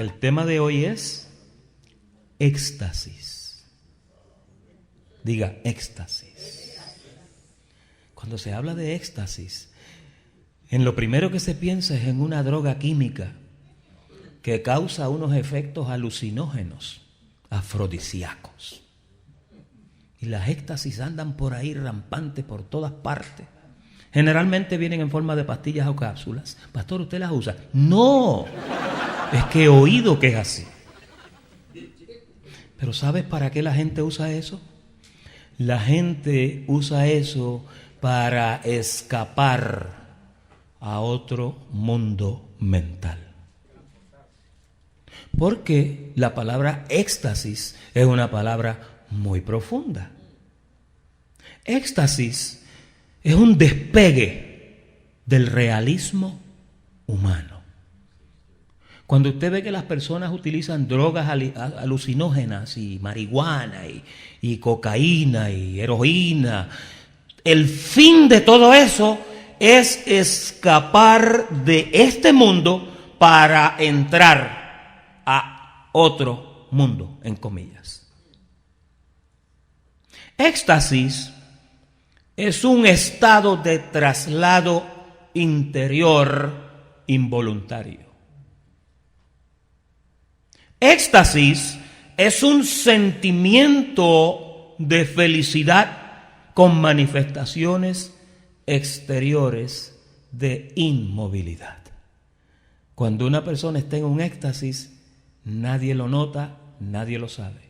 El tema de hoy es éxtasis. Diga éxtasis. Cuando se habla de éxtasis, en lo primero que se piensa es en una droga química que causa unos efectos alucinógenos, afrodisíacos. Y las éxtasis andan por ahí rampantes por todas partes. Generalmente vienen en forma de pastillas o cápsulas. Pastor, ¿usted las usa? No, es que he oído que es así. Pero ¿sabes para qué la gente usa eso? La gente usa eso para escapar a otro mundo mental. Porque la palabra éxtasis es una palabra muy profunda. Éxtasis es un despegue del realismo humano. Cuando usted ve que las personas utilizan drogas alucinógenas y marihuana y cocaína y heroína, el fin de todo eso es escapar de este mundo para entrar a otro mundo, en comillas. Éxtasis es un estado de traslado interior involuntario. Éxtasis es un sentimiento de felicidad con manifestaciones exteriores de inmovilidad. Cuando una persona está en un éxtasis, nadie lo nota, nadie lo sabe.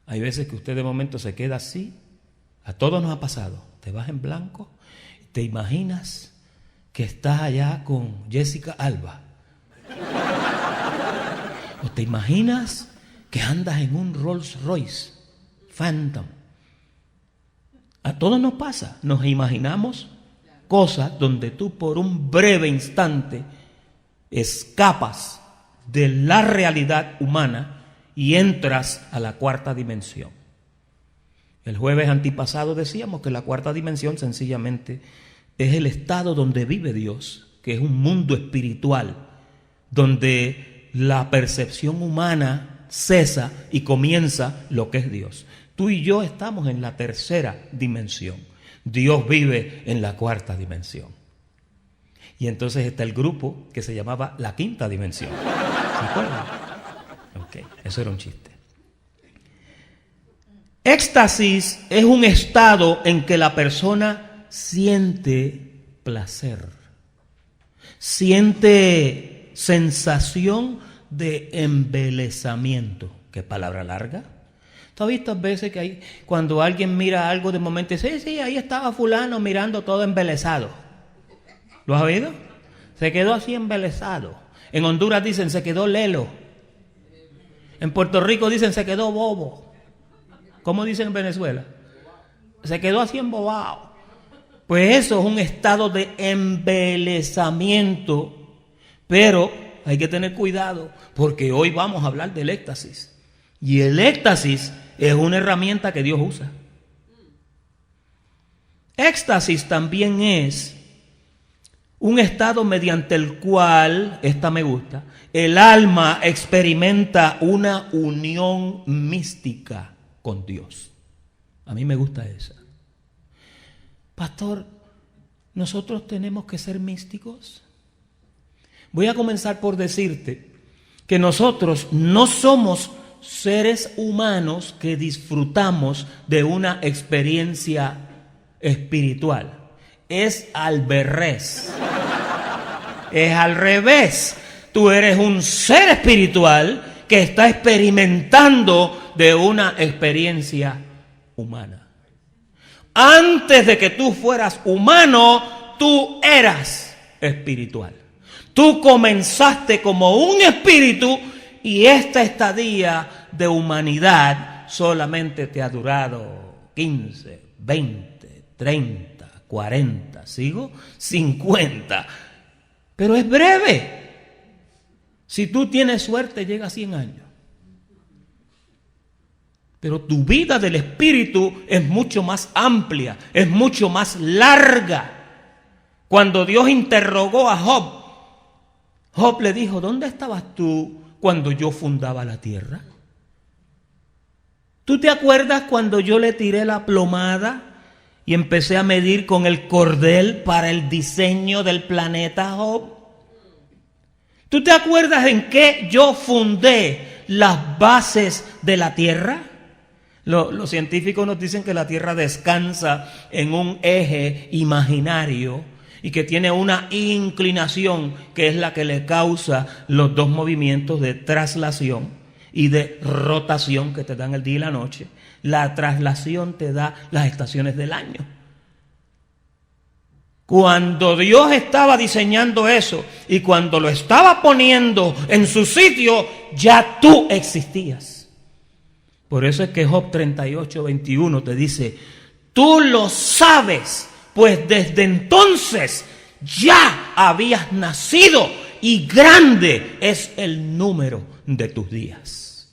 Hay veces que usted de momento se queda así. A todos nos ha pasado. Te vas en blanco, te imaginas que estás allá con Jessica Alba. O te imaginas que andas en un Rolls Royce Phantom. A todos nos pasa. Nos imaginamos cosas donde tú por un breve instante escapas de la realidad humana y entras a la cuarta dimensión. El jueves antipasado decíamos que la cuarta dimensión sencillamente es el estado donde vive Dios, que es un mundo espiritual, donde la percepción humana cesa y comienza lo que es Dios. Tú y yo estamos en la tercera dimensión. Dios vive en la cuarta dimensión. Y entonces está el grupo que se llamaba la quinta dimensión. ¿Se acuerdan? Ok, eso era un chiste. Éxtasis es un estado en que la persona siente placer, siente sensación de embelesamiento. ¿Qué palabra larga? ¿Tú has visto veces que hay, cuando alguien mira algo de momento dice, sí, ahí estaba fulano mirando todo embelesado? ¿Lo has oído? Se quedó así embelesado. En Honduras dicen se quedó lelo. En Puerto Rico dicen se quedó bobo. ¿Cómo dicen en Venezuela? Se quedó así embobado. Pues eso es un estado de embelesamiento. Pero hay que tener cuidado porque hoy vamos a hablar del éxtasis. Y el éxtasis es una herramienta que Dios usa. Éxtasis también es un estado mediante el cual, esta me gusta, el alma experimenta una unión mística con Dios. A mí me gusta esa. Pastor, ¿nosotros tenemos que ser místicos? Voy a comenzar por decirte que nosotros no somos seres humanos que disfrutamos de una experiencia espiritual. Es al revés. Es al revés. Tú eres un ser espiritual que está experimentando de una experiencia humana. Antes de que tú fueras humano, tú eras espiritual. Tú comenzaste como un espíritu y esta estadía de humanidad solamente te ha durado 15, 20, 30, 40, ¿sigo? 50. Pero es breve. Si tú tienes suerte, llega a 100 años. Pero tu vida del espíritu es mucho más amplia, es mucho más larga. Cuando Dios interrogó a Job, Job le dijo, ¿dónde estabas tú cuando yo fundaba la tierra? ¿Tú te acuerdas cuando yo le tiré la plomada y empecé a medir con el cordel para el diseño del planeta Job? ¿Tú te acuerdas en qué yo fundé las bases de la tierra? Los científicos nos dicen que la tierra descansa en un eje imaginario y que tiene una inclinación que es la que le causa los dos movimientos de traslación y de rotación que te dan el día y la noche. La traslación te da las estaciones del año. Cuando Dios estaba diseñando eso y cuando lo estaba poniendo en su sitio, ya tú existías. Por eso es que Job 38:21 te dice, tú lo sabes, pues desde entonces ya habías nacido y grande es el número de tus días.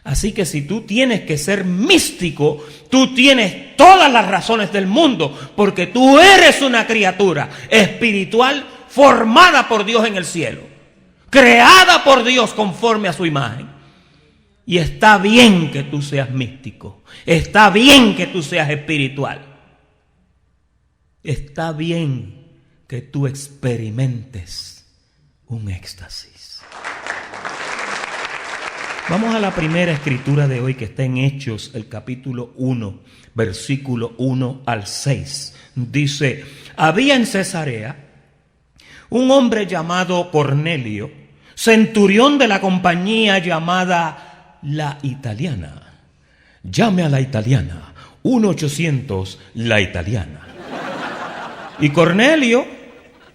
Así que si tú tienes que ser místico, tú tienes todas las razones del mundo, porque tú eres una criatura espiritual formada por Dios en el cielo, creada por Dios conforme a su imagen. Y está bien que tú seas místico, está bien que tú seas espiritual, está bien que tú experimentes un éxtasis. Vamos a la primera escritura de hoy que está en Hechos, el capítulo 1, versículo 1 al 6. Dice, había en Cesarea un hombre llamado Cornelio, centurión de la compañía llamada La Italiana. Llame a La Italiana, 1-800 La Italiana. Y Cornelio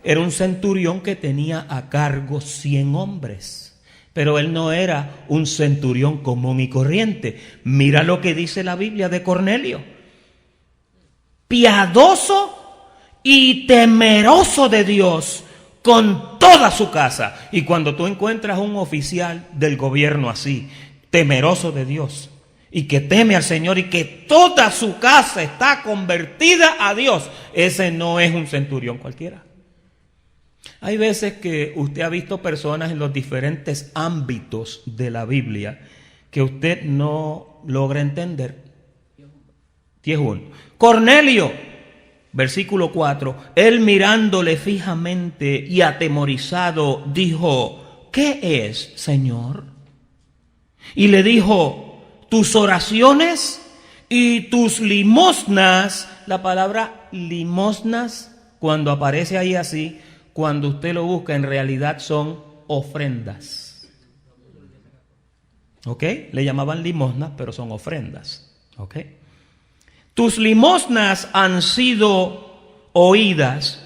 era un centurión que tenía a cargo 100 hombres. Pero él no era un centurión común y corriente. Mira lo que dice la Biblia de Cornelio. Piadoso y temeroso de Dios con toda su casa. Y cuando tú encuentras un oficial del gobierno así, temeroso de Dios, y que teme al Señor y que toda su casa está convertida a Dios, ese no es un centurión cualquiera. Hay veces que usted ha visto personas en los diferentes ámbitos de la Biblia que usted no logra entender. 10:1. Cornelio, versículo 4, él mirándole fijamente y atemorizado dijo, ¿qué es, Señor? Y le dijo, tus oraciones y tus limosnas. La palabra limosnas, cuando aparece ahí así, cuando usted lo busca, en realidad son ofrendas. ¿Ok? Le llamaban limosnas, pero son ofrendas. ¿Ok? Tus limosnas han sido oídas,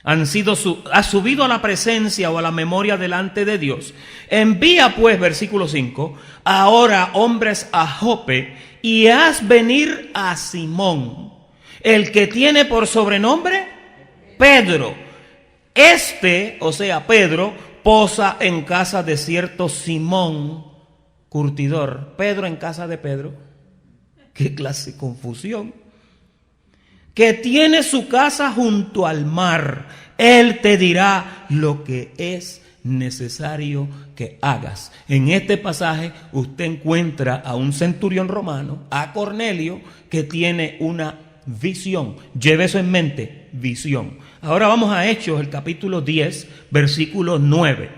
has subido a la presencia o a la memoria delante de Dios. Envía pues, versículo 5, ahora hombres a Jope y haz venir a Simón, el que tiene por sobrenombre Pedro. O sea, Pedro, posa en casa de cierto Simón, curtidor. Pedro en casa de Pedro. ¿Qué clase de confusión? Que tiene su casa junto al mar. Él te dirá lo que es necesario que hagas. En este pasaje usted encuentra a un centurión romano, a Cornelio, que tiene una visión. Lleve eso en mente, visión. Ahora vamos a Hechos, el capítulo 10, versículo 9.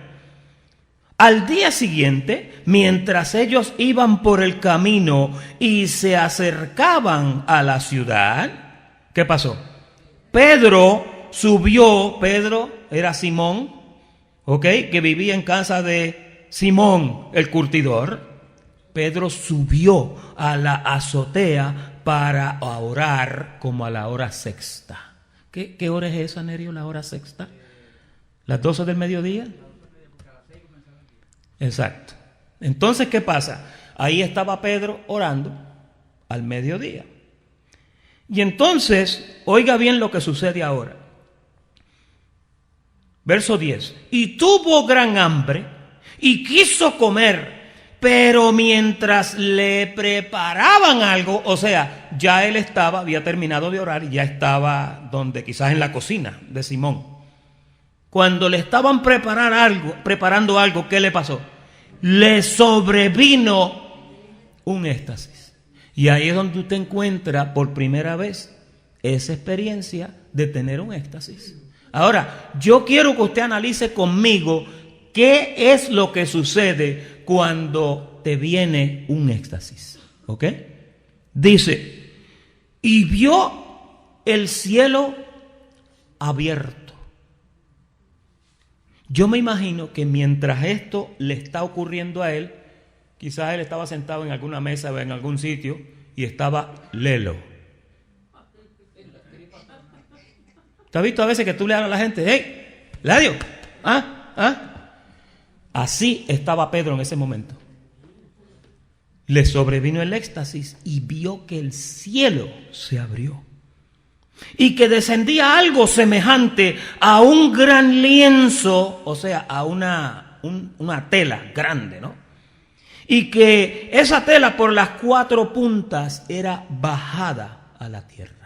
Al día siguiente, mientras ellos iban por el camino y se acercaban a la ciudad, ¿qué pasó? Pedro subió, Pedro era Simón, ¿ok? Que vivía en casa de Simón, el curtidor. Pedro subió a la azotea para orar como a la hora sexta. ¿Qué hora es esa, Nerio, la hora sexta? ¿Las 12 del mediodía? Exacto. Entonces, ¿qué pasa? Ahí estaba Pedro orando al mediodía. Y entonces, oiga bien lo que sucede ahora. Verso 10. Y tuvo gran hambre y quiso comer, pero mientras le preparaban algo, o sea, ya él había terminado de orar y ya estaba donde, quizás en la cocina de Simón. Cuando le estaban preparando algo, ¿qué le pasó? Le sobrevino un éxtasis. Y ahí es donde usted encuentra por primera vez esa experiencia de tener un éxtasis. Ahora, yo quiero que usted analice conmigo qué es lo que sucede cuando te viene un éxtasis. ¿Ok? Dice, y vio el cielo abierto. Yo me imagino que mientras esto le está ocurriendo a él, quizás él estaba sentado en alguna mesa o en algún sitio y estaba lelo. ¿Te has visto a veces que tú le hablas a la gente? ¡Hey! ¡Ladio! Así estaba Pedro en ese momento. Le sobrevino el éxtasis y vio que el cielo se abrió y que descendía algo semejante a un gran lienzo, o sea, a una tela grande, ¿no? Y que esa tela por las 4 puntas era bajada a la tierra.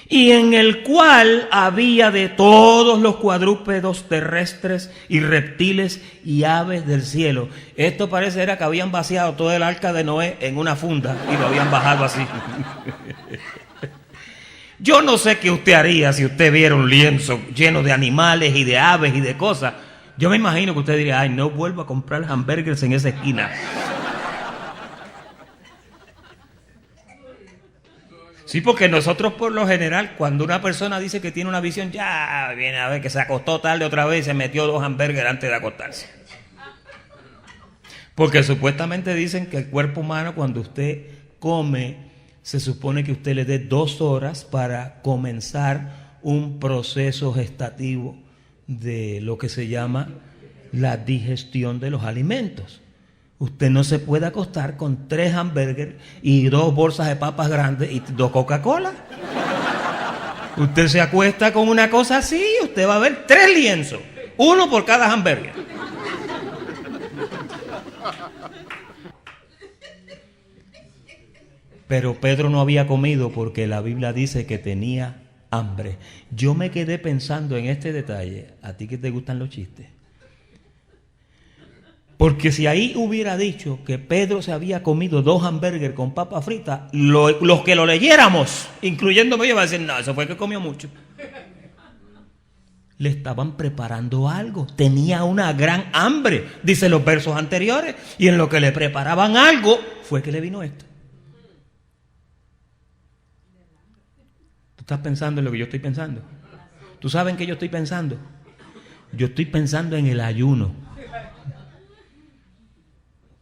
Y en el cual había de todos los cuadrúpedos terrestres y reptiles y aves del cielo. Esto parece era que habían vaciado todo el arca de Noé en una funda y lo habían bajado así. Yo no sé qué usted haría si usted viera un lienzo lleno de animales y de aves y de cosas. Yo me imagino que usted diría, ay, no vuelvo a comprar hamburguesas en esa esquina. Sí, porque nosotros por lo general, cuando una persona dice que tiene una visión, ya viene a ver que se acostó tarde otra vez y se metió 2 hamburguesas antes de acostarse. Porque supuestamente dicen que el cuerpo humano, cuando usted come, se supone que usted le dé 2 horas para comenzar un proceso gestativo de lo que se llama la digestión de los alimentos. Usted no se puede acostar con 3 hamburguesas y 2 bolsas de papas grandes y 2 Coca-Cola. Usted se acuesta con una cosa así y usted va a ver 3 lienzos, 1 por cada hamburguesa. Pero Pedro no había comido porque la Biblia dice que tenía hambre. Yo me quedé pensando en este detalle, a ti que te gustan los chistes. Porque si ahí hubiera dicho que Pedro se había comido 2 hamburguesas con papas fritas, los que lo leyéramos, incluyéndome yo, iba a decir, no, eso fue que comió mucho. Le estaban preparando algo, tenía una gran hambre, dice los versos anteriores, y en lo que le preparaban algo, fue que le vino esto. ¿Tú estás pensando en lo que yo estoy pensando? ¿Tú sabes en qué yo estoy pensando? Yo estoy pensando en el ayuno.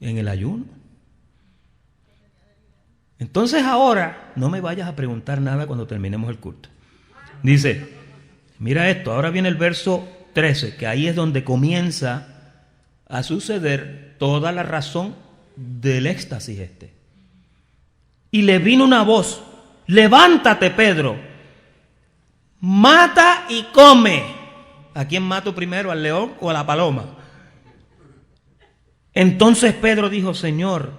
En el ayuno. Entonces ahora, no me vayas a preguntar nada cuando terminemos el culto. Dice, mira esto, ahora viene el verso 13, que ahí es donde comienza a suceder toda la razón del éxtasis este. Y le vino una voz, levántate Pedro, mata y come. ¿A quién mato primero, al león o a la paloma? Entonces Pedro dijo, Señor,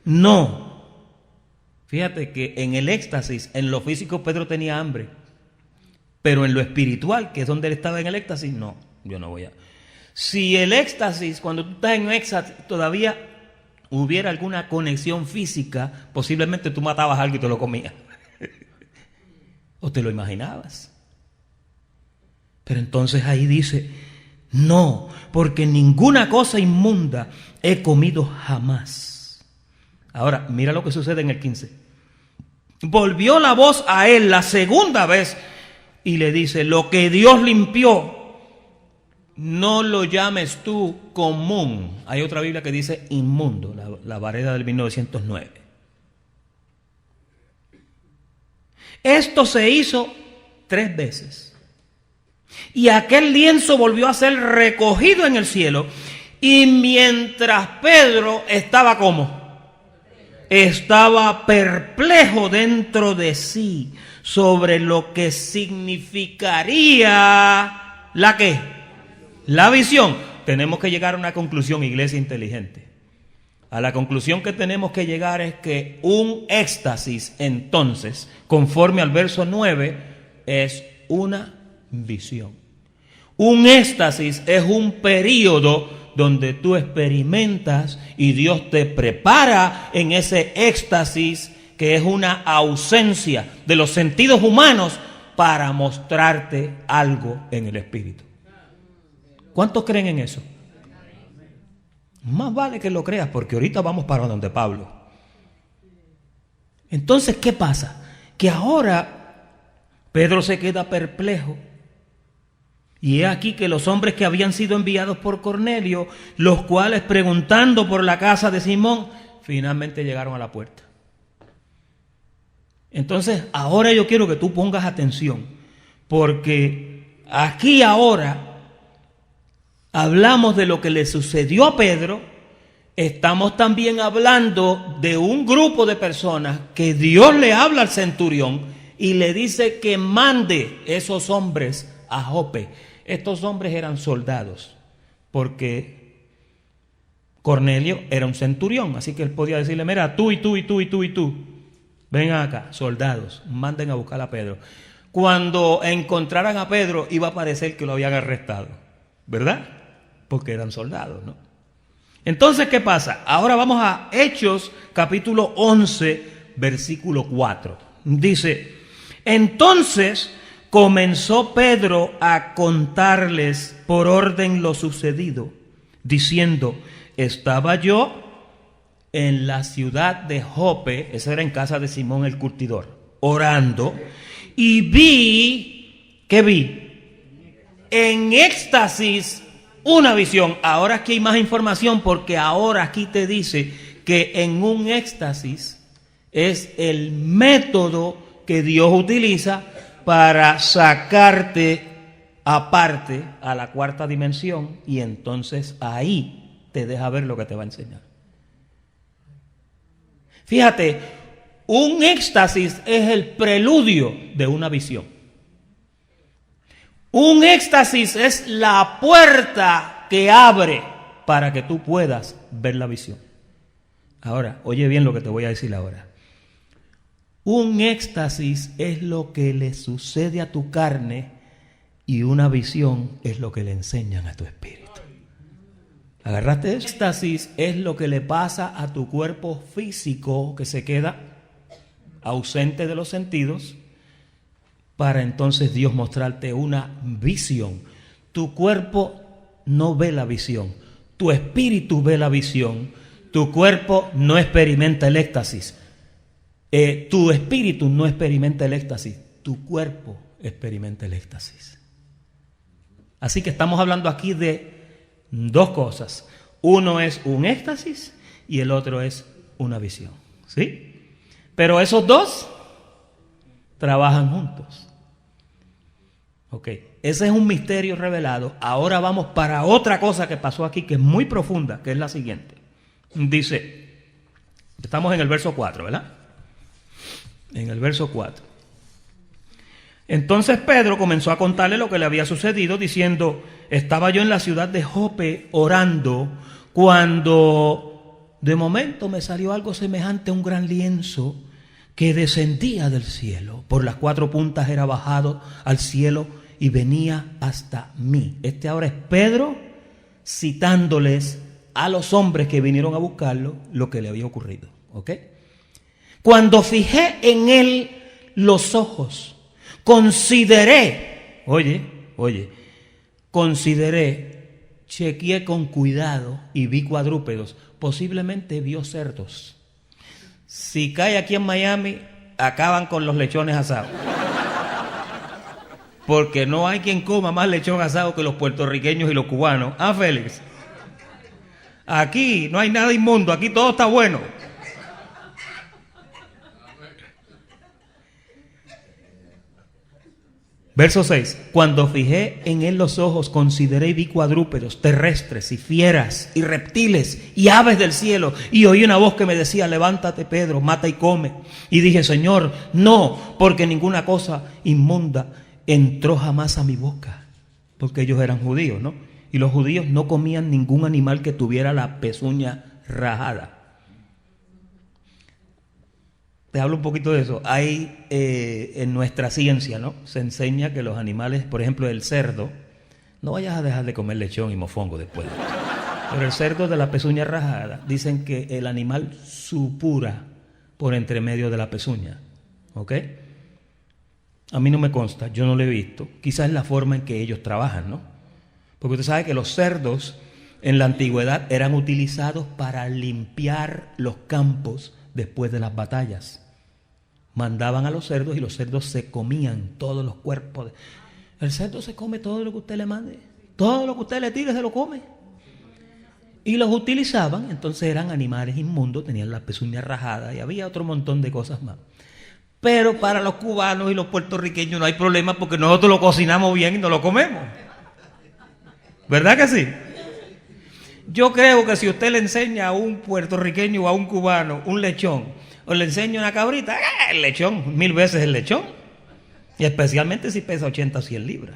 no. Fíjate que en el éxtasis, en lo físico Pedro tenía hambre, pero en lo espiritual, que es donde él estaba en el éxtasis, no, yo no voy a. Si el éxtasis, cuando tú estás en un éxtasis, todavía hubiera alguna conexión física, posiblemente tú matabas algo y te lo comías. O te lo imaginabas. Pero entonces ahí dice, no, porque ninguna cosa inmunda he comido jamás. Ahora, mira lo que sucede en el 15. Volvió la voz a él la segunda vez y le dice, lo que Dios limpió, no lo llames tú común. Hay otra Biblia que dice inmundo, la Vareda del 1909. Esto se hizo 3 veces. Y aquel lienzo volvió a ser recogido en el cielo. Y mientras Pedro estaba ¿cómo? Estaba perplejo dentro de sí sobre lo que significaría ¿la qué? La visión. Tenemos que llegar a una conclusión, iglesia inteligente. A la conclusión que tenemos que llegar es que un éxtasis, entonces, conforme al verso 9, es una visión. Un éxtasis es un periodo donde tú experimentas y Dios te prepara en ese éxtasis, que es una ausencia de los sentidos humanos, para mostrarte algo en el espíritu. ¿Cuántos creen en eso? Más vale que lo creas, porque ahorita vamos para donde Pablo. Entonces, ¿qué pasa? Que ahora Pedro se queda perplejo. Y he aquí que los hombres que habían sido enviados por Cornelio, los cuales preguntando por la casa de Simón, finalmente llegaron a la puerta. Entonces, ahora yo quiero que tú pongas atención, porque aquí ahora hablamos de lo que le sucedió a Pedro. Estamos también hablando de un grupo de personas que Dios le habla al centurión y le dice que mande esos hombres a Jope. Estos hombres eran soldados, porque Cornelio era un centurión, así que él podía decirle: mira, tú y tú y tú y tú y tú, vengan acá, soldados, manden a buscar a Pedro. Cuando encontraran a Pedro, iba a parecer que lo habían arrestado, ¿verdad? Porque eran soldados, ¿no? Entonces, ¿qué pasa? Ahora vamos a Hechos, capítulo 11, versículo 4. Dice: entonces comenzó Pedro a contarles por orden lo sucedido, diciendo: estaba yo en la ciudad de Jope, eso era en casa de Simón el curtidor, orando, y vi, ¿qué vi? En éxtasis una visión. Ahora aquí hay más información, porque ahora aquí te dice que en un éxtasis es el método que Dios utiliza para sacarte aparte a la cuarta dimensión, y entonces ahí te deja ver lo que te va a enseñar. Fíjate, un éxtasis es el preludio de una visión. Un éxtasis es la puerta que abre para que tú puedas ver la visión. Ahora, oye bien lo que te voy a decir ahora. Un éxtasis es lo que le sucede a tu carne, y una visión es lo que le enseñan a tu espíritu. ¿Agarraste eso? Éxtasis es lo que le pasa a tu cuerpo físico, que se queda ausente de los sentidos, para entonces Dios mostrarte una visión. Tu cuerpo no ve la visión, tu espíritu ve la visión. Tu cuerpo no experimenta el éxtasis. Tu espíritu no experimenta el éxtasis, tu cuerpo experimenta el éxtasis. Así que estamos hablando aquí de dos cosas. Uno es un éxtasis y el otro es una visión, ¿sí? Pero esos dos trabajan juntos. Ok, ese es un misterio revelado. Ahora vamos para otra cosa que pasó aquí, que es muy profunda, que es la siguiente. Dice, estamos en el verso 4, ¿verdad? En el verso 4. Entonces Pedro comenzó a contarle lo que le había sucedido, diciendo: estaba yo en la ciudad de Jope orando, cuando de momento me salió algo semejante a un gran lienzo que descendía del cielo. Por las cuatro puntas era bajado al cielo y venía hasta mí. Este ahora es Pedro citándoles a los hombres que vinieron a buscarlo lo que le había ocurrido. ¿Ok? Cuando fijé en él los ojos, consideré, chequeé con cuidado y vi cuadrúpedos, posiblemente vio cerdos. Si cae aquí en Miami, acaban con los lechones asados. Porque no hay quien coma más lechón asado que los puertorriqueños y los cubanos. ¿Ah, Félix? Aquí no hay nada inmundo, aquí todo está bueno. Verso 6. Cuando fijé en él los ojos, consideré y vi cuadrúpedos, terrestres y fieras y reptiles y aves del cielo. Y oí una voz que me decía: levántate, Pedro, mata y come. Y dije: Señor, no, porque ninguna cosa inmunda entró jamás a mi boca. Porque ellos eran judíos, ¿no? Y los judíos no comían ningún animal que tuviera la pezuña rajada. te hablo un poquito de eso. Hay en nuestra ciencia, ¿no? Se enseña que los animales, por ejemplo, el cerdo, no vayas a dejar de comer lechón y mofongo después. Pero el cerdo de la pezuña rajada, dicen que el animal supura por entre medio de la pezuña. ¿Ok? A mí no me consta, yo no lo he visto. Quizás es la forma en que ellos trabajan, ¿no? Porque usted sabe que los cerdos en la antigüedad eran utilizados para limpiar los campos después de las batallas. Mandaban a los cerdos y los cerdos se comían todos los cuerpos. El cerdo se come todo lo que usted le mande. Todo lo que usted le tire se lo come. Y los utilizaban, entonces eran animales inmundos, tenían la pezuña rajada y había otro montón de cosas más. Pero para los cubanos y los puertorriqueños no hay problema porque nosotros lo cocinamos bien y nos lo comemos. ¿Verdad que sí? Yo creo que si usted le enseña a un puertorriqueño o a un cubano un lechón, o le enseña una cabrita, el lechón, 1000 veces el lechón. Y especialmente si pesa 80 o 100 libras.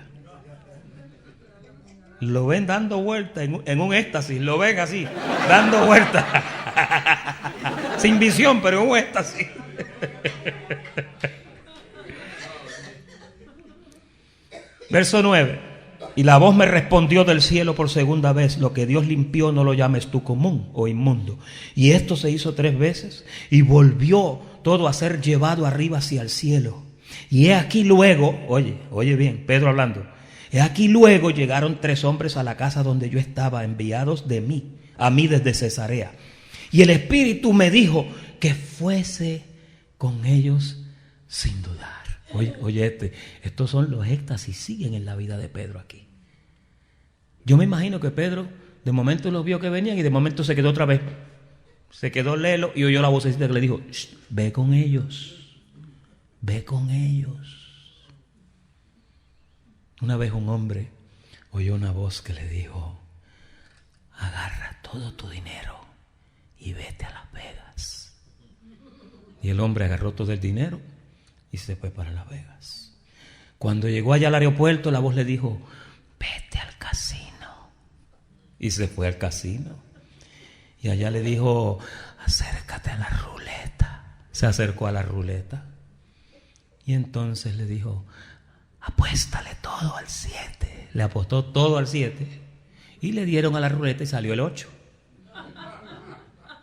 Lo ven dando vueltas en un éxtasis, lo ven así, dando vueltas. Sin visión, pero en un éxtasis. Verso 9. Y la voz me respondió del cielo por segunda vez: lo que Dios limpió no lo llames tú común o inmundo. Y esto se hizo 3 veces y volvió todo a ser llevado arriba hacia el cielo. Y he aquí luego, oye bien, Pedro hablando, he aquí luego llegaron 3 hombres a la casa donde yo estaba, enviados a mí desde Cesarea. Y el Espíritu me dijo que fuese con ellos sin dudar. Oye, estos son los éxtasis, siguen en la vida de Pedro aquí. Yo me imagino que Pedro de momento los vio que venían y de momento se quedó otra vez. Se quedó lelo y oyó la vocecita que le dijo: ve con ellos, ve con ellos. Una vez un hombre oyó una voz que le dijo: agarra todo tu dinero y vete a Las Vegas. Y el hombre agarró todo el dinero y se fue para Las Vegas. Cuando llegó allá al aeropuerto, la voz le dijo: vete al casino. Y se fue al casino. Y allá le dijo: acércate a la ruleta. Se acercó a la ruleta. Y entonces le dijo: apuéstale todo al 7. Le apostó todo al 7. Y le dieron a la ruleta y salió el 8.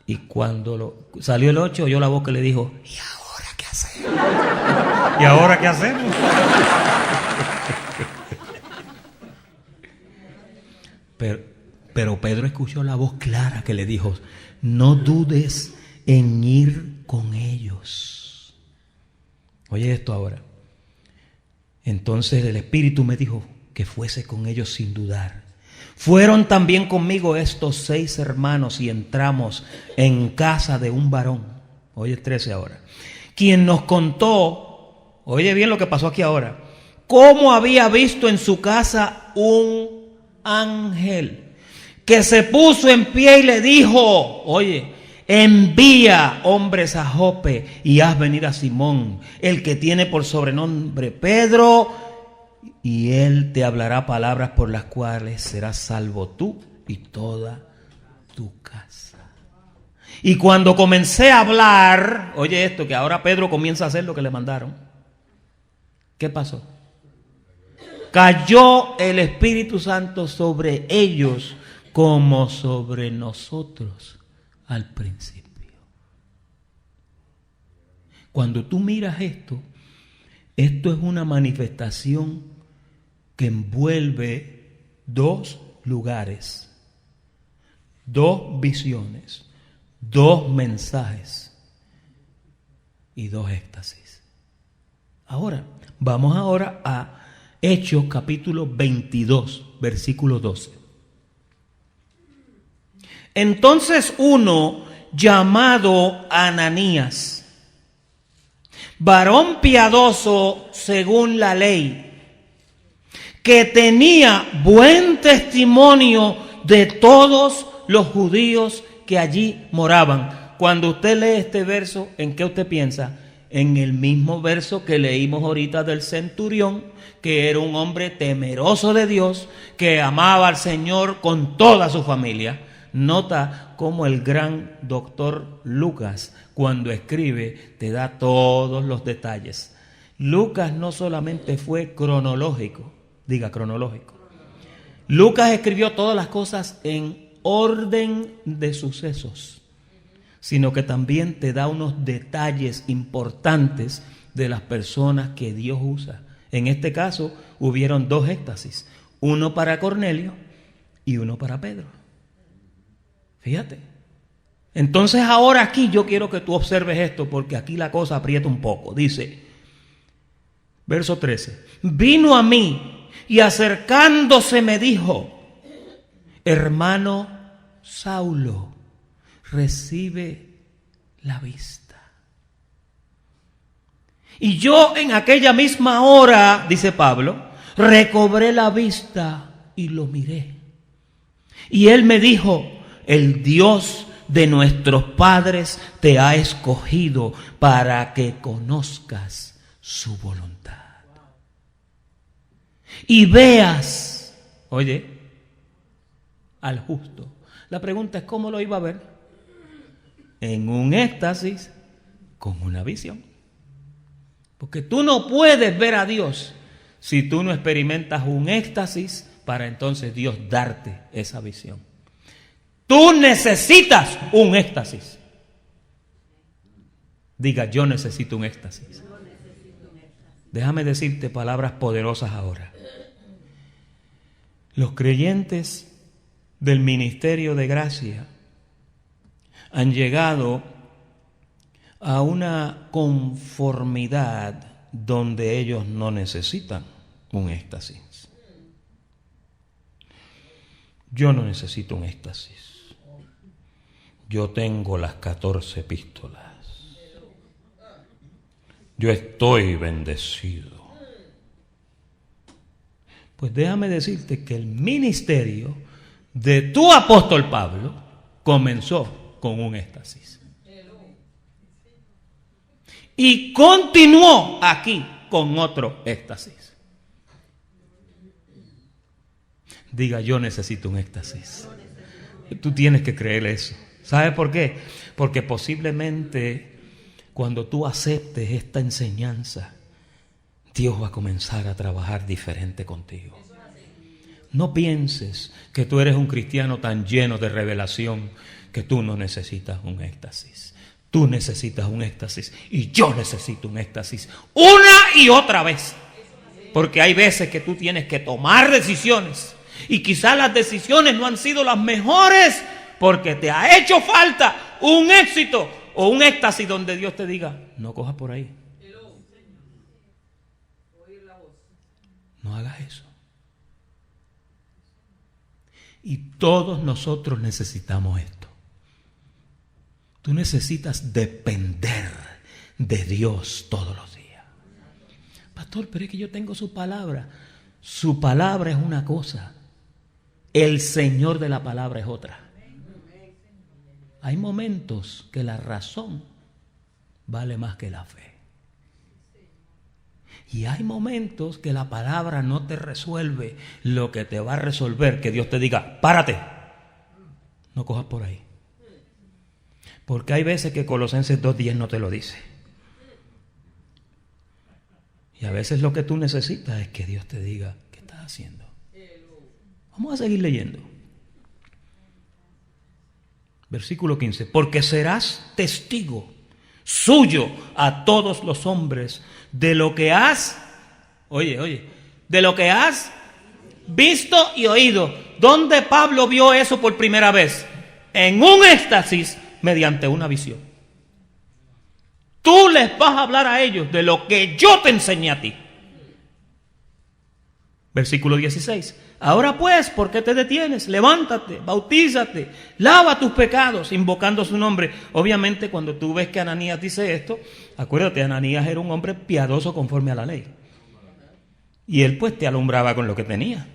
Y cuando salió el 8, oyó la voz que le dijo: ¿y ahora qué hacemos? ¿Y ahora qué hacemos? Pero Pedro escuchó la voz clara que le dijo: no dudes en ir con ellos. Oye esto ahora. Entonces el Espíritu me dijo que fuese con ellos sin dudar. Fueron también conmigo estos 6 hermanos y entramos en casa de un varón. Oye el 13 ahora. Quien nos contó, oye bien lo que pasó aquí ahora, cómo había visto en su casa un ángel que se puso en pie y le dijo: oye, envía hombres a Jope y haz venir a Simón, el que tiene por sobrenombre Pedro, y él te hablará palabras por las cuales serás salvo tú y toda tu casa. Y cuando comencé a hablar, oye esto, que ahora Pedro comienza a hacer lo que le mandaron. ¿Qué pasó? Cayó el Espíritu Santo sobre ellos como sobre nosotros al principio. Cuando tú miras esto es una manifestación que envuelve 2 lugares, 2 visiones, 2 mensajes y 2 éxtasis. Ahora, vamos a Hechos capítulo 22, versículo 12. Entonces uno llamado Ananías, varón piadoso según la ley, que tenía buen testimonio de todos los judíos que allí moraban. Cuando usted lee este verso, ¿en qué usted piensa? En el mismo verso que leímos ahorita del centurión, que era un hombre temeroso de Dios, que amaba al Señor con toda su familia. Nota cómo el gran doctor Lucas, cuando escribe, te da todos los detalles. Lucas no solamente fue cronológico, diga cronológico. Lucas escribió todas las cosas en orden de sucesos, sino que también te da unos detalles importantes de las personas que Dios usa. En este caso, hubieron 2 éxtasis, uno para Cornelio y uno para Pedro. Fíjate. Entonces ahora aquí yo quiero que tú observes esto, porque aquí la cosa aprieta un poco. Dice, verso 13, vino a mí y acercándose me dijo, hermano Saulo, recibe la vista. Y yo en aquella misma hora, dice Pablo, recobré la vista y lo miré. Y él me dijo, el Dios de nuestros padres te ha escogido para que conozcas su voluntad. Y veas, oye, al justo. La pregunta es, ¿cómo lo iba a ver? En un éxtasis con una visión. Porque tú no puedes ver a Dios si tú no experimentas un éxtasis para entonces Dios darte esa visión. Tú necesitas un éxtasis. Diga, yo necesito un éxtasis. Déjame decirte palabras poderosas ahora. Los creyentes del ministerio de gracia han llegado a una conformidad donde ellos no necesitan un éxtasis. Yo no necesito un éxtasis. Yo tengo las 14 epístolas. Yo estoy bendecido. Pues déjame decirte que el ministerio de tu apóstol Pablo comenzó con un éxtasis. Y continuó aquí con otro éxtasis. Diga, yo necesito un éxtasis. Tú tienes que creer eso. ¿Sabes por qué? Porque posiblemente cuando tú aceptes esta enseñanza, Dios va a comenzar a trabajar diferente contigo. No pienses que tú eres un cristiano tan lleno de revelación que tú no necesitas un éxtasis. Tú necesitas un éxtasis y yo necesito un éxtasis una y otra vez. Porque hay veces que tú tienes que tomar decisiones y quizás las decisiones no han sido las mejores porque te ha hecho falta un éxito o un éxtasis donde Dios te diga, no cojas por ahí. No hagas eso. Y todos nosotros necesitamos esto. Tú necesitas depender de Dios todos los días. Pastor, pero es que yo tengo su palabra. Su palabra es una cosa. El Señor de la palabra es otra. Hay momentos que la razón vale más que la fe. Y hay momentos que la palabra no te resuelve lo que te va a resolver, que Dios te diga, párate, no cojas por ahí. Porque hay veces que Colosenses 2:10 no te lo dice. Y a veces lo que tú necesitas es que Dios te diga, ¿qué estás haciendo? Vamos a seguir leyendo. Versículo 15. Porque serás testigo suyo a todos los hombres de lo que has, de lo que has visto y oído. ¿Dónde Pablo vio eso por primera vez? En un éxtasis mediante una visión. Tú les vas a hablar a ellos de lo que yo te enseñé a ti. Versículo 16. Ahora pues, ¿por qué te detienes? Levántate, bautízate, lava tus pecados, invocando su nombre. Obviamente, cuando tú ves que Ananías dice esto, acuérdate, Ananías era un hombre piadoso conforme a la ley. Y él pues te alumbraba con lo que tenía.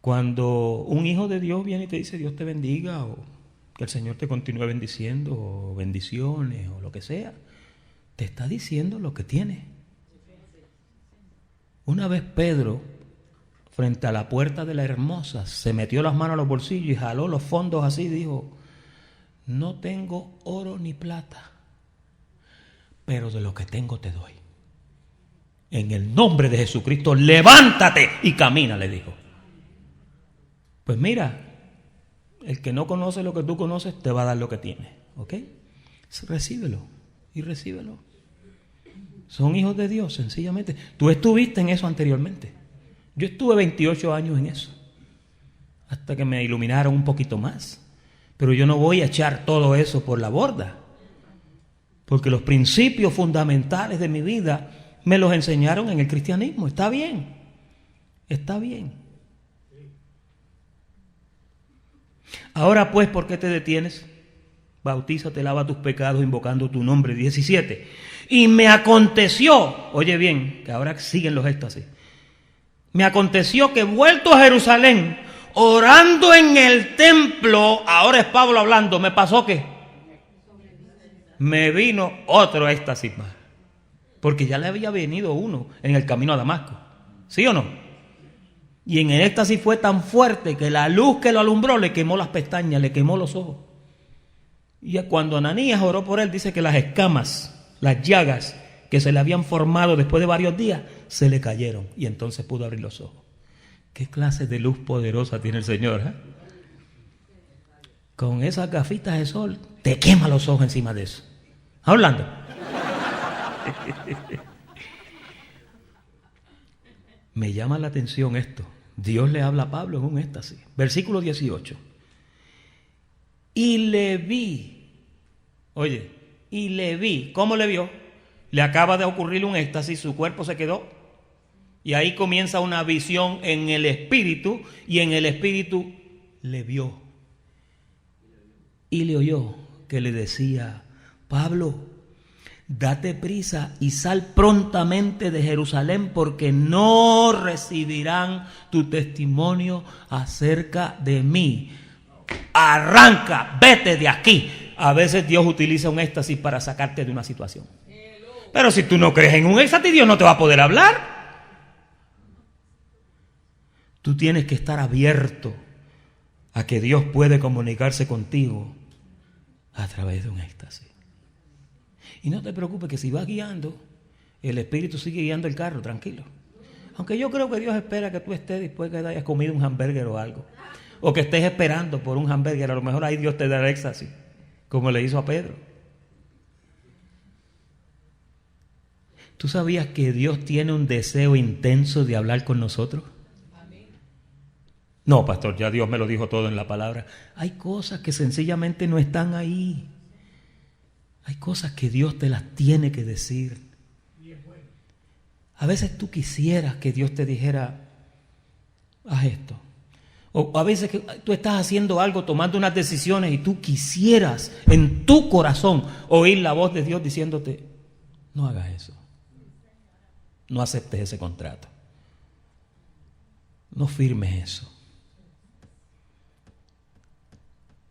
Cuando un hijo de Dios viene y te dice, Dios te bendiga, o que el Señor te continúe bendiciendo, o bendiciones, o lo que sea, te está diciendo lo que tiene. Una vez Pedro frente a la puerta de la Hermosa, se metió las manos a los bolsillos y jaló los fondos así y dijo: no tengo oro ni plata, pero de lo que tengo te doy. En el nombre de Jesucristo, levántate y camina, le dijo. Pues mira, el que no conoce lo que tú conoces te va a dar lo que tiene, ¿ok? Recíbelo y recíbelo. Son hijos de Dios, sencillamente. Tú estuviste en eso anteriormente. Yo estuve 28 años en eso, hasta que me iluminaron un poquito más. Pero yo no voy a echar todo eso por la borda, porque los principios fundamentales de mi vida me los enseñaron en el cristianismo. Está bien, está bien. Ahora pues, ¿por qué te detienes? Bautízate, lava tus pecados, invocando tu nombre. 17. Y me aconteció, oye bien, que ahora siguen los éxtasis. Me aconteció que vuelto a Jerusalén, orando en el templo, ahora es Pablo hablando, ¿me pasó qué? Me vino otro éxtasis más. Porque ya le había venido uno en el camino a Damasco. ¿Sí o no? Y en el éxtasis fue tan fuerte que la luz que lo alumbró le quemó las pestañas, le quemó los ojos. Y cuando Ananías oró por él, dice que las escamas, las llagas que se le habían formado después de varios días, se le cayeron. Y entonces pudo abrir los ojos. ¿Qué clase de luz poderosa tiene el Señor? Con esas gafitas de sol, te quema los ojos encima de eso. Hablando. Me llama la atención esto. Dios le habla a Pablo en un éxtasis. Versículo 18. Y le vi. Oye, y le vi. ¿Cómo le vio? Le acaba de ocurrir un éxtasis, su cuerpo se quedó. Y ahí comienza una visión en el espíritu. Y en el espíritu le vio. Y le oyó que le decía: Pablo, date prisa y sal prontamente de Jerusalén, porque no recibirán tu testimonio acerca de mí. Arranca, vete de aquí. A veces Dios utiliza un éxtasis para sacarte de una situación. Pero si tú no crees en un éxtasis, Dios no te va a poder hablar. Tú tienes que estar abierto a que Dios puede comunicarse contigo a través de un éxtasis. Y no te preocupes que si vas guiando, el Espíritu sigue guiando el carro, tranquilo. Aunque yo creo que Dios espera que tú estés después que hayas comido un hamburger o algo. O que estés esperando por un hamburger. A lo mejor ahí Dios te dará éxtasis, como le hizo a Pedro. ¿Tú sabías que Dios tiene un deseo intenso de hablar con nosotros? No, pastor, ya Dios me lo dijo todo en la palabra. Hay cosas que sencillamente no están ahí. Hay cosas que Dios te las tiene que decir. A veces tú quisieras que Dios te dijera: haz esto. O a veces que tú estás haciendo algo, tomando unas decisiones, y tú quisieras en tu corazón oír la voz de Dios diciéndote: no hagas eso. No aceptes ese contrato. No firmes eso.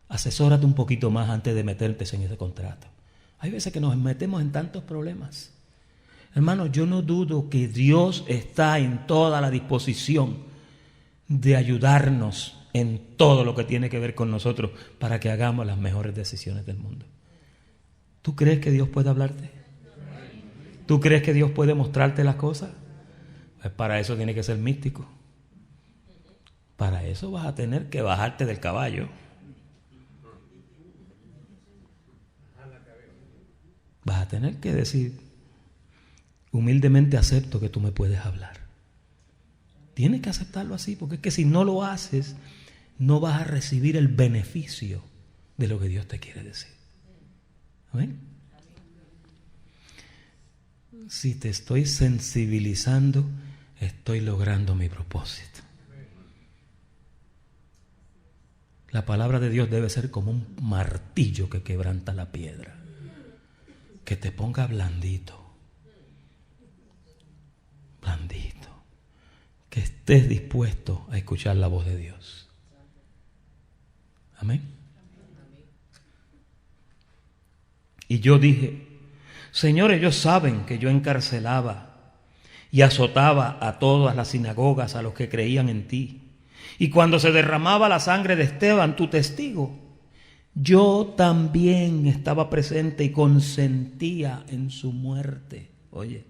Asesórate un poquito más antes de meterte en ese contrato. Hay veces que nos metemos en tantos problemas. Hermanos, yo no dudo que Dios está en toda la disposición de ayudarnos en todo lo que tiene que ver con nosotros para que hagamos las mejores decisiones del mundo. ¿Tú crees que Dios puede hablarte? ¿Tú crees que Dios puede mostrarte las cosas? Pues para eso tiene que ser místico. Para eso vas a tener que bajarte del caballo. Vas a tener que decir: humildemente acepto que tú me puedes hablar. Tienes que aceptarlo así, porque es que si no lo haces, no vas a recibir el beneficio de lo que Dios te quiere decir. ¿Amén? Si te estoy sensibilizando, estoy logrando mi propósito. La palabra de Dios debe ser como un martillo que quebranta la piedra. Que te ponga blandito. Blandito. Que estés dispuesto a escuchar la voz de Dios. Amén. Y yo dije: Señor, ellos saben que yo encarcelaba y azotaba a todas las sinagogas a los que creían en ti. Y cuando se derramaba la sangre de Esteban, tu testigo, yo también estaba presente y consentía en su muerte. Oye,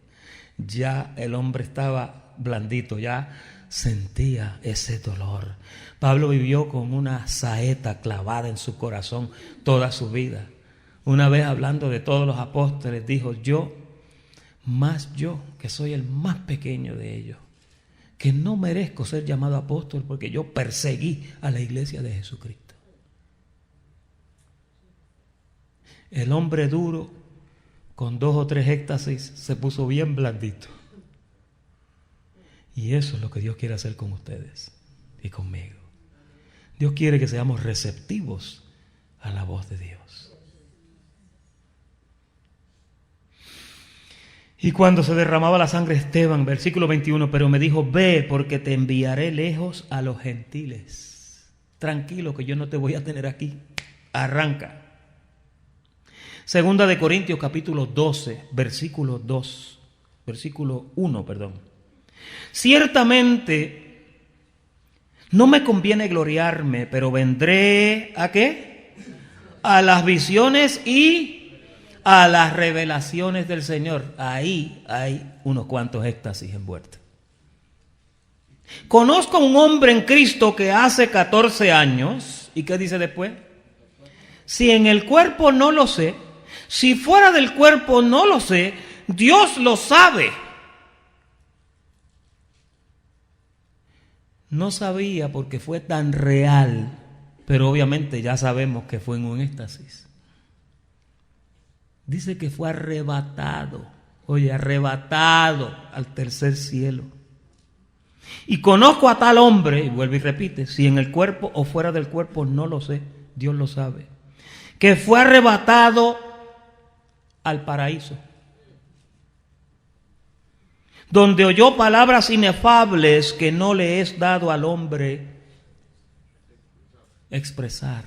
ya el hombre estaba blandito, ya sentía ese dolor. Pablo vivió con una saeta clavada en su corazón toda su vida. Una vez hablando de todos los apóstoles, dijo: yo, que soy el más pequeño de ellos, que no merezco ser llamado apóstol porque yo perseguí a la iglesia de Jesucristo. El hombre duro, con 2 o 3 éxtasis, se puso bien blandito. Y eso es lo que Dios quiere hacer con ustedes y conmigo. Dios quiere que seamos receptivos a la voz de Dios. Y cuando se derramaba la sangre de Esteban, versículo 21, pero me dijo: ve, porque te enviaré lejos a los gentiles. Tranquilo, que yo no te voy a tener aquí. Arranca. Segunda de Corintios capítulo 12, versículo 1, perdón. Ciertamente no me conviene gloriarme, pero vendré ¿a qué? A las visiones y a las revelaciones del Señor. Ahí hay unos cuantos éxtasis envueltos. Conozco a un hombre en Cristo que hace 14 años, ¿y qué dice después? Si en el cuerpo no lo sé, si fuera del cuerpo no lo sé, Dios lo sabe. No sabía porque fue tan real, pero obviamente ya sabemos que fue en un éxtasis. Dice que fue arrebatado, arrebatado al tercer cielo. Y conozco a tal hombre, y vuelve y repite, si en el cuerpo o fuera del cuerpo no lo sé, Dios lo sabe, que fue arrebatado al paraíso, donde oyó palabras inefables que no le es dado al hombre expresar.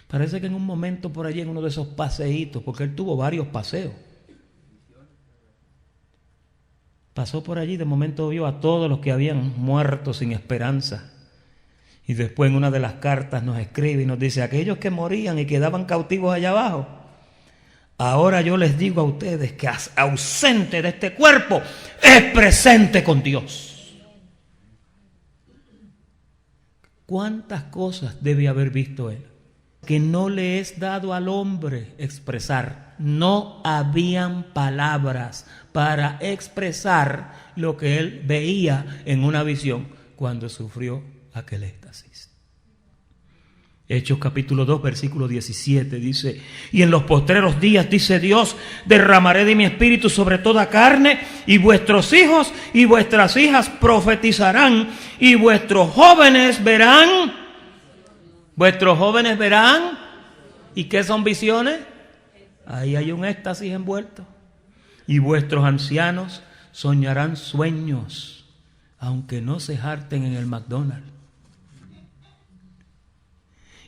Parece que en un momento por allí, en uno de esos paseitos, porque él tuvo varios paseos, pasó por allí, de momento vio a todos los que habían muerto sin esperanza. Y después en una de las cartas nos escribe y nos dice: aquellos que morían y quedaban cautivos allá abajo, ahora yo les digo a ustedes que ausente de este cuerpo es presente con Dios. ¿Cuántas cosas debe haber visto él que no le es dado al hombre expresar? No habían palabras para expresar lo que él veía en una visión cuando sufrió aquel éxtasis. Hechos capítulo 2, versículo 17 dice: y en los postreros días, dice Dios, derramaré de mi espíritu sobre toda carne, y vuestros hijos y vuestras hijas profetizarán, y vuestros jóvenes verán. Vuestros jóvenes verán. ¿Y qué son visiones? Ahí hay un éxtasis envuelto. Y vuestros ancianos soñarán sueños, aunque no se harten en el McDonald's.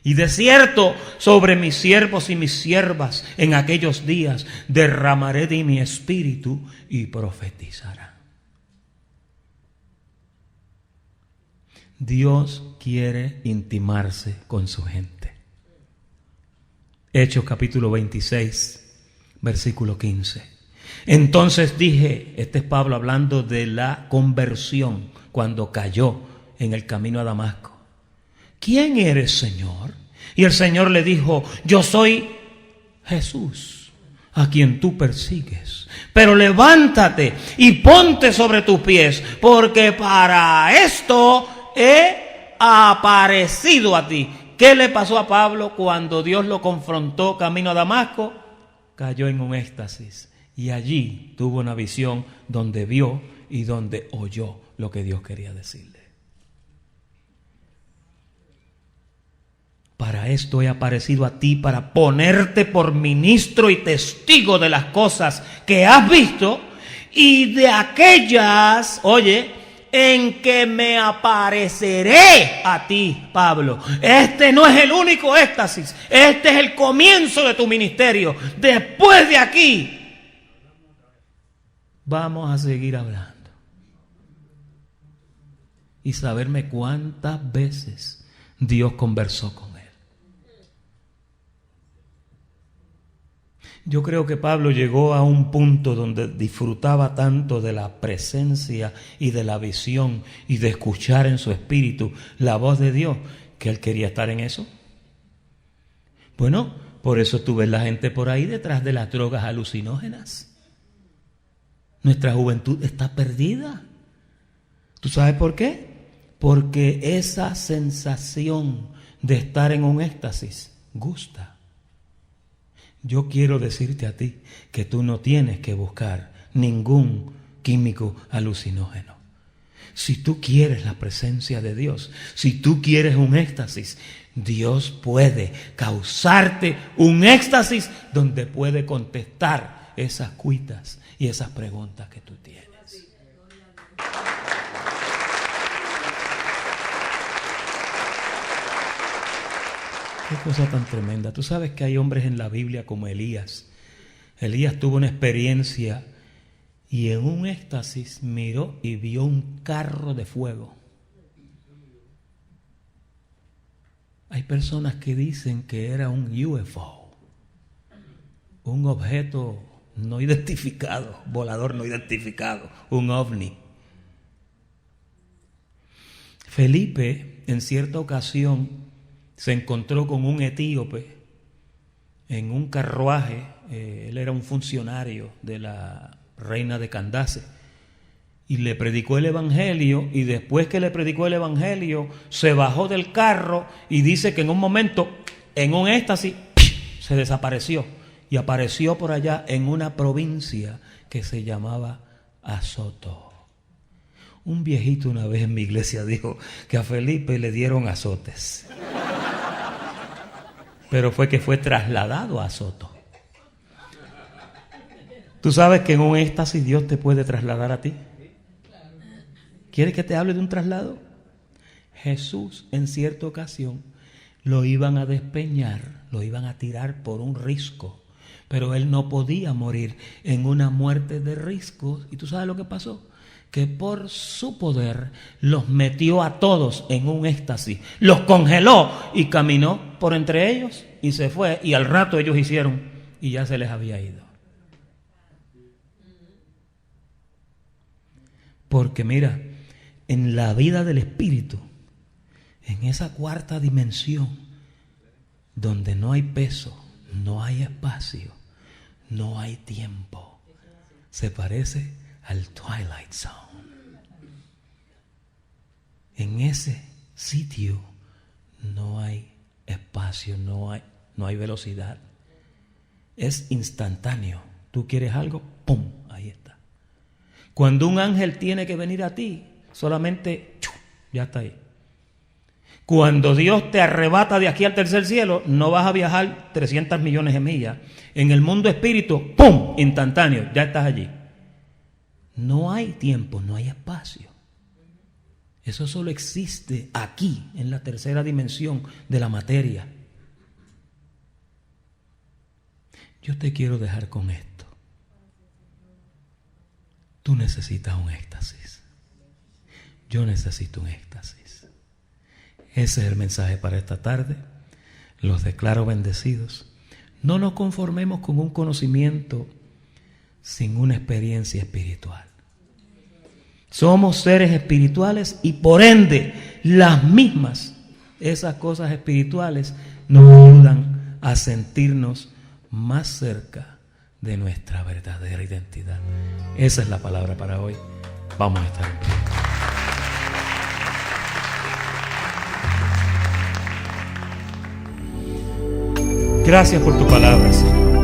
Y de cierto, sobre mis siervos y mis siervas en aquellos días derramaré de mi espíritu y profetizarán. Dios quiere intimarse con su gente. Hechos capítulo 26, versículo 15. Entonces dije, este es Pablo hablando de la conversión cuando cayó en el camino a Damasco: ¿quién eres, Señor? Y el Señor le dijo: yo soy Jesús, a quien tú persigues. Pero levántate y ponte sobre tus pies, porque para esto he aparecido a ti. ¿Qué le pasó a Pablo cuando Dios lo confrontó camino a Damasco? Cayó en un éxtasis y allí tuvo una visión donde vio y donde oyó lo que Dios quería decirle. Para esto he aparecido a ti, para ponerte por ministro y testigo de las cosas que has visto y de aquellas, en que me apareceré a ti, Pablo. Este no es el único éxtasis, este es el comienzo de tu ministerio. Después de aquí, vamos a seguir hablando. Y saberme cuántas veces Dios conversó con él. Yo creo que Pablo llegó a un punto donde disfrutaba tanto de la presencia y de la visión y de escuchar en su espíritu la voz de Dios, que él quería estar en eso. Bueno, por eso tú ves la gente por ahí detrás de las drogas alucinógenas. Nuestra juventud está perdida. ¿Tú sabes por qué? Porque esa sensación de estar en un éxtasis gusta. Yo quiero decirte a ti que tú no tienes que buscar ningún químico alucinógeno. Si tú quieres la presencia de Dios, si tú quieres un éxtasis, Dios puede causarte un éxtasis donde puede contestar esas cuitas y esas preguntas que tú tienes. Qué cosa tan tremenda. Tú sabes que hay hombres en la Biblia como Elías. Elías tuvo una experiencia y en un éxtasis miró y vio un carro de fuego. Hay personas que dicen que era un UFO, un objeto no identificado, volador no identificado, un ovni. Felipe, en cierta ocasión, se encontró con un etíope en un carruaje. Él era un funcionario de la reina de Candace y le predicó el evangelio, y después que le predicó el evangelio se bajó del carro y dice que en un momento, en un éxtasis, se desapareció y apareció por allá en una provincia que se llamaba Azoto. Un viejito una vez en mi iglesia dijo que a Felipe le dieron azotes, pero fue que fue trasladado a Azoto. ¿Tú sabes que en un éxtasis Dios te puede trasladar a ti? ¿Quieres que te hable de un traslado? Jesús en cierta ocasión lo iban a despeñar, lo iban a tirar por un risco, pero él no podía morir en una muerte de riscos. ¿Y tú sabes lo que pasó? Que por su poder los metió a todos en un éxtasis, los congeló y caminó por entre ellos y se fue, y al rato ellos hicieron y ya se les había ido. Porque mira, en la vida del espíritu, en esa cuarta dimensión, donde no hay peso, no hay espacio, no hay tiempo, se parece al Twilight Zone. En ese sitio no hay espacio, no hay velocidad. Es instantáneo. Tú quieres algo, ¡pum!, ahí está. Cuando un ángel tiene que venir a ti, solamente ya está ahí. Cuando Dios te arrebata de aquí al tercer cielo, no vas a viajar 300 millones de millas. En el mundo espíritu, ¡pum!, instantáneo, ya estás allí. No hay tiempo, no hay espacio. Eso solo existe aquí, en la tercera dimensión de la materia. Yo te quiero dejar con esto. Tú necesitas un éxtasis. Yo necesito un éxtasis. Ese es el mensaje para esta tarde. Los declaro bendecidos. No nos conformemos con un conocimiento sin una experiencia espiritual. Somos seres espirituales y por ende esas cosas espirituales nos ayudan a sentirnos más cerca de nuestra verdadera identidad. Esa es la palabra para hoy. Vamos a estar en pie. Gracias por tu palabra, Señor.